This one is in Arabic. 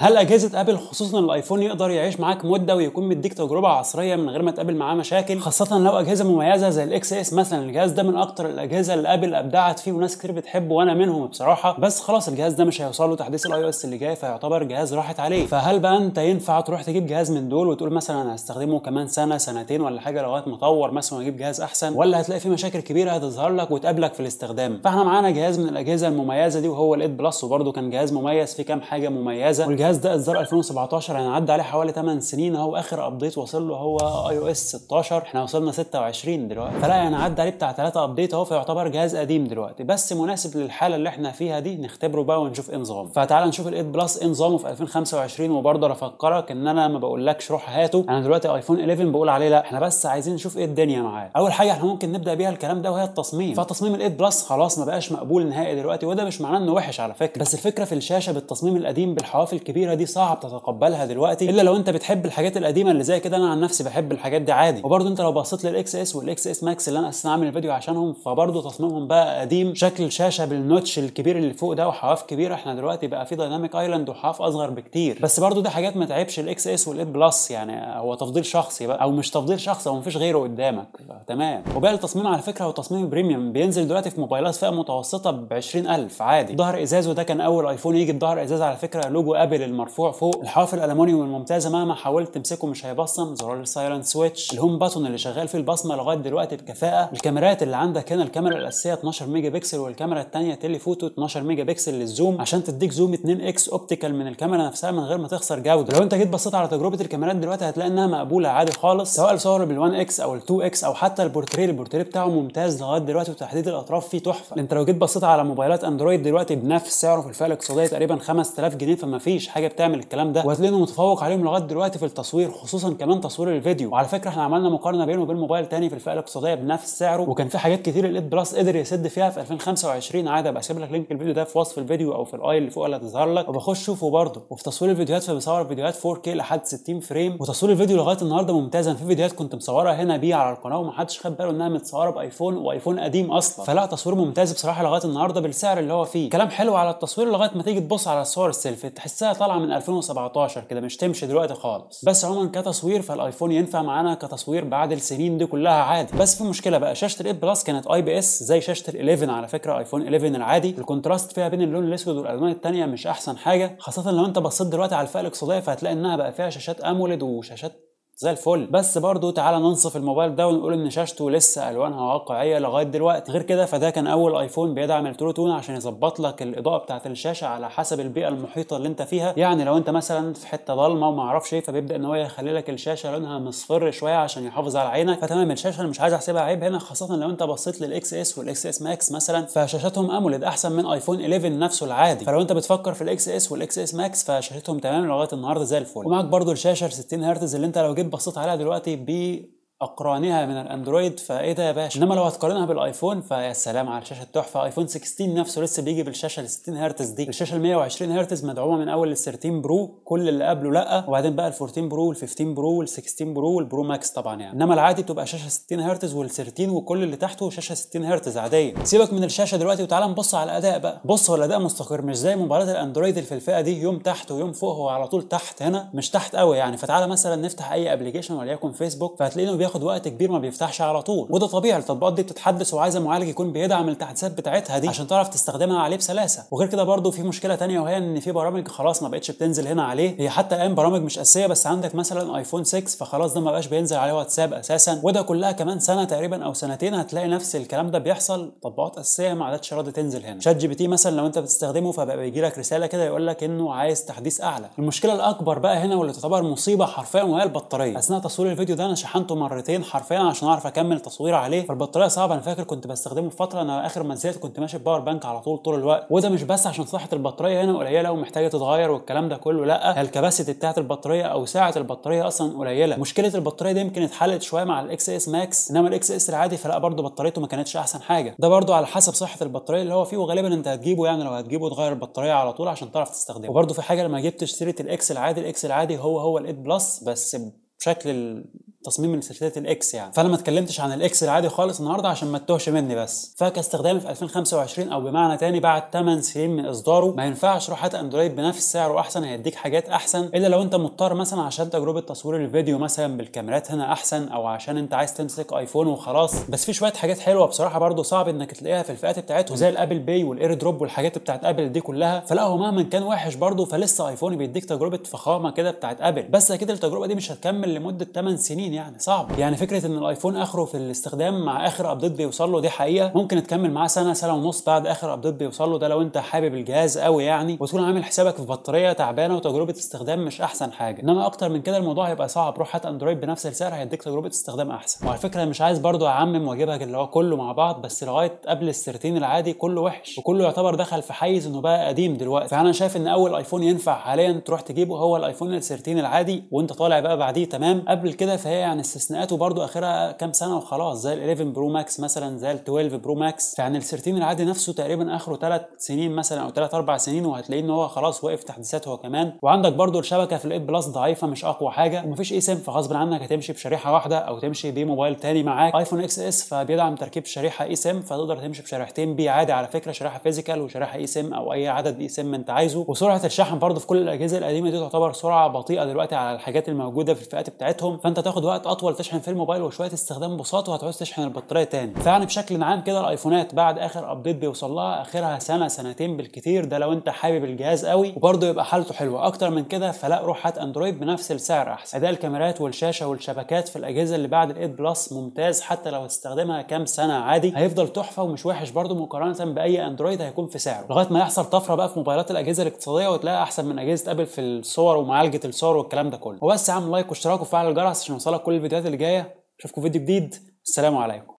هل اجهزه ابل خصوصا الايفون يقدر يعيش معاك مده ويكون مديك تجربه عصريه من غير ما تقابل معاه مشاكل، خاصه لو اجهزه مميزه زي الاكس اس مثلا؟ الجهاز ده من اكتر الاجهزه اللي ابل ابدعت فيه وناس كتير بتحبه وانا منهم بصراحه، بس خلاص الجهاز ده مش هيوصل له تحديث الاي او اس اللي جاي، فيعتبر جهاز راحت عليه. فهل بقى انت ينفع تروح تجيب جهاز من دول وتقول مثلا انا هستخدمه كمان سنه سنتين ولا حاجه لغايه ما اطور مثلا واجيب جهاز احسن، ولا هتلاقي فيه مشاكل كبيره هتظهر لك وتقابلك في الاستخدام؟ فاحنا معانا جهاز من الاجهزه المميزه دي وهو الايد بلس، وبرده كان جهاز مميز فيه كام حاجه مميزه، والجهاز ده اصدار 2017 يعني عدى عليه حوالي 8 سنين اهو. اخر ابديت وصل له هو اي او اس 16، احنا وصلنا 26 دلوقتي، فلا يعني عدى عليه بتاع 3 ابديت اهو، فيعتبر جهاز قديم دلوقتي بس مناسب للحاله اللي احنا فيها دي. نختبره بقى ونشوف ايه نظامه. فتعال نشوف الايد بلس ايه نظامه في 2025. وبرضه افكرك ان انا ما بقولكش روح هاته، انا دلوقتي ايفون 11 بقول عليه لا، احنا بس عايزين نشوف ايه الدنيا معاه. اول حاجه احنا ممكن نبدا بيها الكلام ده وهي التصميم. فتصميم الايد بلس خلاص ما بقاش مقبول نهائي دلوقتي، وده مش معناه انه وحش على فكره، بس الفكره في الشاشه بالتصميم القديم بالحواف الكبيره دي صعب تتقبلها دلوقتي، الا لو انت بتحب الحاجات القديمه اللي زي كده. انا عن نفسي بحب الحاجات دي عادي. وبرده انت لو بصيت للاكس اس والاكس اس ماكس اللي انا اساسا عامل الفيديو عشانهم، فبرده تصميمهم بقى قديم، شكل الشاشه بالنوتش الكبير اللي فوق ده وحواف كبيره. احنا دلوقتي بقى في دايناميك ايلاند وحواف اصغر بكتير، بس برده ده حاجات ما تعبش الاكس اس والايد بلس، يعني هو تفضيل شخصي بقى او مش تفضيل شخصي، هو مفيش غيره قدامك تمام. وباقي التصميم على فكره هو تصميم بريميوم، بينزل دلوقتي في موبايلات فئه متوسطه ب 20000 عادي. ظهر ازاز، وده كان اول ايفون يجي بظهر ازاز على فكره، لوجو ابل المرفوع فوق. الحواف الالومنيوم الممتازه مهما حاولت تمسكه مش هيبصم. زرار السايلنت سويتش، الهوم باتون اللي شغال فيه البصمه لغايه دلوقتي بكفاءه. الكاميرات اللي عندك هنا، الكاميرا الاساسيه 12 ميجا بكسل، والكاميرا الثانيه تيلي فوتو 12 ميجا بكسل للزوم عشان تديك زوم 2 اكس اوبتيكال من الكاميرا نفسها من غير ما تخسر جوده. لو انت جيت بصيت على تجربه الكاميرات دلوقتي هتلاقي انها مقبوله عادي خالص، سواء الصور بال1 اكس او ال2 اكس او حتى البورتريه بتاعه ممتاز لغايه دلوقتي، وتحديد الاطراف فيه تحفه. انت لو جيت بصيت على موبايلات اندرويد دلوقتي بنفس سعره في الفئه الاقتصاديه تقريبا 5000 جنيه، فما فيش حاجه بتعمل الكلام ده، وهتلاقيه متفوق عليهم لغايه دلوقتي في التصوير، خصوصا كمان تصوير الفيديو. وعلى فكره احنا عملنا مقارنه بينه وبين موبايل تاني في الفئه الاقتصاديه بنفس سعره، وكان في حاجات كتير الايد بلس قدر يسد فيها في 2025 عادي. ابقى اسيب لك لينك الفيديو ده في وصف الفيديو او في الاي اللي فوق اللي هتظهر لك، وبخش شوفه برده. وفي تصوير الفيديوهات فبيصور فيديوهات 4K لحد 60 فريم، وتصوير الفيديو لغايه النهارده ممتاز. في فيديوهات كنت مصورها هنا بيه على القناه ومحدش خد باله انها متصوره بايفون وايفون قديم اصلا، فلا تصوير ممتاز بصراحه لغايه النهارده بالسعر اللي هو فيه. كلام حلو على التصوير لغايه ما تيجي تبص على الصور السيلفي تحسها طالعه من 2017 كده، مش تمشي دلوقتي خالص. بس عموما كتصوير فالايفون ينفع معانا كتصوير بعد السنين دي كلها عادي. بس في مشكله بقى، شاشه الايد بلس كانت اي بي اس زي شاشه ال11 على فكره، ايفون 11 العادي. الكونتراست فيها بين اللون الاسود والالوان الثانيه مش احسن حاجه، خاصه لو انت بصيت دلوقتي على الفئه الاقتصاديه فهتلاقي انها بقى فيها شاشات اموليد وشاشات زي الفل. بس برضو تعالى ننصف الموبايل ده ونقول ان شاشته لسه الوانها واقعيه لغايه دلوقتي. غير كده فده كان اول ايفون بيدعم الترو تون عشان يظبط لك الاضاءه بتاعه الشاشه على حسب البيئه المحيطه اللي انت فيها. يعني لو انت مثلا في حته ضلمه وما اعرفش ايه، فبيبدا ان هو يخلي لك الشاشه لونها مصفر شويه عشان يحافظ على عينك. فتمام الشاشه انا مش عايز احسبها عيب هنا، خاصه لو انت بصيت للاكس اس والاكس اس ماكس مثلا فشاشاتهم اموليد احسن من ايفون 11 نفسه العادي. فلو انت بتفكر في الاكس اس والاكس اس ماكس فشاشتهم تمام لغايه النهارده زي الفل. ومعاك برضو الشاشه 60 هرتز اللي انت لو جيت بصيت عليها دلوقتي باقرانها من الاندرويد فايه ده يا باشا. انما لو هتقارنها بالايفون فيا سلام على الشاشه التحفه. ايفون 16 نفسه لسه بيجي بالشاشه ال 60 هرتز دي. الشاشه ال 120 هرتز مدعومه من اول ال 13 برو، كل اللي قبله لا، وبعدين بقى ال 14 برو وال 15 برو وال 16 برو والبرو ماكس طبعا يعني. انما العادي بتبقى شاشه 60 هرتز وال 13 وكل اللي تحته شاشه 60 هرتز عاديه. سيبك من الشاشه دلوقتي وتعالى نبص على الاداء بقى. بص هو الاداء مستقر، مش زي موبايلات الاندرويد اللي في الفئه دي يوم تحت ويوم فوق، هو على طول تحت. هنا مش تحت قوي يعني. فتعالى مثلا نفتح اي ابلكيشن وليكن فيسبوك فهتلاقيه انه بياخد وقت كبير ما بيفتحش على طول، وده طبيعي. التطبيقات دي بتتحدث وعايزه معالج يكون بيدعم التحديثات بتاعتها دي عشان تعرف تستخدمها عليه بسلاسه. وغير كده برضو في مشكله ثانيه، وهي ان في برامج خلاص ما بقتش بتنزل هنا عليه. هي حتى الان برامج مش اساسيه، بس عندك مثلا ايفون 6 فخلاص ده ما بقاش بينزل عليه واتساب اساسا، وده كلها كمان سنه تقريبا او سنتين هتلاقي نفس الكلام ده بيحصل. تطبيقات اساسيه ما عادتش راضيه تنزل هنا. شات جي بي تي مثلا لو انت بتستخدمه فبقى بيجي لك رساله كده يقول لك انه عايز تحديث اعلى. المشكله الاكبر بقى هنا واللي تعتبر مصيبه حرفيا وهي البطاريه. اثناء تصوير الفيديو ده انا شحنته مرتين حرفيا عشان اعرف اكمل تصوير عليه، فالبطاريه صعبه. انا فاكر كنت بستخدمه في فتره، انا اخر ما نزلت كنت ماشي بباور بانك على طول الوقت. وده مش بس عشان صحه البطاريه هنا قليله ومحتاجه تتغير والكلام ده كله، لا، الكباسيتي بتاعه البطاريه او سعه البطاريه اصلا قليله. مشكله البطاريه دي يمكن اتحلت شويه مع الاكس اس ماكس، انما الاكس اس العادي فلا برضه بطاريته ما كانتش احسن حاجه. ده برضه على حسب صحه البطاريه اللي هو فيه، وغالبا انت هتجيبه يعني لو هتجيبه تغير البطاريه على طول عشان تعرف تستخدمه. وبرضه في حاجه، لما جبت اشتريت الاكس العادي، الاكس العادي هو الايد بلس بس بشكل تصميم من سلسله الاكس يعني. فانا ما اتكلمتش عن الاكس العادي خالص النهارده عشان ما تتوهش مني بس. فكاستخدامي في 2025 او بمعنى تاني بعد 8 سنين من اصداره، ما ينفعش روح هات اندرويد بنفس سعره احسن، هيديك حاجات احسن الا لو انت مضطر مثلا عشان تجربه تصوير الفيديو مثلا بالكاميرات هنا احسن، او عشان انت عايز تمسك ايفون وخلاص. بس في شويه حاجات حلوه بصراحه برده صعب انك تلاقيها في الفئات بتاعتهم، زي الابل باي والاير دروب والحاجات بتاعت ابل دي كلها. فلا هو مهما كان وحش برده فلسه ايفون بيديك تجربه فخامه كده بتاعت ابل، بس اكيد التجربه دي مش هتكمل لمده 8 سنين يعني، صعب. يعني فكره ان الايفون اخره في الاستخدام مع اخر ابديت بيوصل له دي حقيقه، ممكن تكمل معاه سنه ونص بعد اخر ابديت بيوصل له، ده لو انت حابب الجهاز قوي يعني، وتكون عامل حسابك في بطاريه تعبانه وتجربه استخدام مش احسن حاجه. انما اكتر من كده الموضوع هيبقى صعب. روح هات اندرويد بنفس السعر هيديك تجربه استخدام احسن. وعلى فكره مش عايز برضو اعمم واجيبها اللي هو كله مع بعض، بس لغايه قبل السيرتين العادي كله وحش، وكله يعتبر دخل في حيز انه بقى قديم دلوقتي. فانا شايف ان اول ايفون ينفع حاليا تروح تجيبه هو الايفون ال13 العادي، وانت طالع بقى بعديه تمام. قبل كده فهي يعني استثناءاته برضو اخرها كام سنه وخلاص، زي ال11 برو ماكس مثلا، زي ال12 برو ماكس. فيعني ال13 العادي نفسه تقريبا اخره 3 سنين مثلا او 3 4 سنين، وهتلاقيه ان هو خلاص واقف تحديثات هو كمان. وعندك برضو الشبكه في ال8 بلس ضعيفه مش اقوى حاجه، ومفيش اي سيم، فغصب عنك هتمشي بشريحه واحده او تمشي بموبايل تاني معاك. ايفون اكس اس فبيدعم تركيب شريحه اي سيم، فتقدر تمشي بشريحتين بي عادي على فكره، شريحه فيزيكال وشريحه اي سيم او اي عدد اي سيم انت عايزه. وسرعه الشحن برضو في كل الاجهزه القديمه دي تعتبر سرعه بطيئه دلوقتي على الحاجات الموجوده في الفئات بتاعتهم، فانت تاخد وقت اطول تشحن في الموبايل وشويه استخدام بساط وهتعوز تشحن البطاريه تاني. فيعني بشكل عام كده الايفونات بعد اخر ابديت بيوصل لها اخرها سنه سنتين بالكتير، ده لو انت حابب الجهاز قوي وبرضه يبقى حالته حلوه. اكتر من كده فلا، روح هات اندرويد بنفس السعر احسن. اداء الكاميرات والشاشه والشبكات في الاجهزه اللي بعد ال8 بلس ممتاز، حتى لو هتستخدمها كام سنه عادي هيفضل تحفه ومش وحش برضه مقارنه باي اندرويد هيكون في سعره، لغايه ما يحصل طفره بقى في موبايلات الاجهزه الاقتصاديه وتلاقيها احسن من اجهزه ابل في الصور ومعالجه الصور والكلام ده كله. وبس يا عم، لايك واشتراك وفعل الجرس عشان يوصلك كل الفيديوهات اللي جايه. اشوفكم فيديو جديد، السلام عليكم.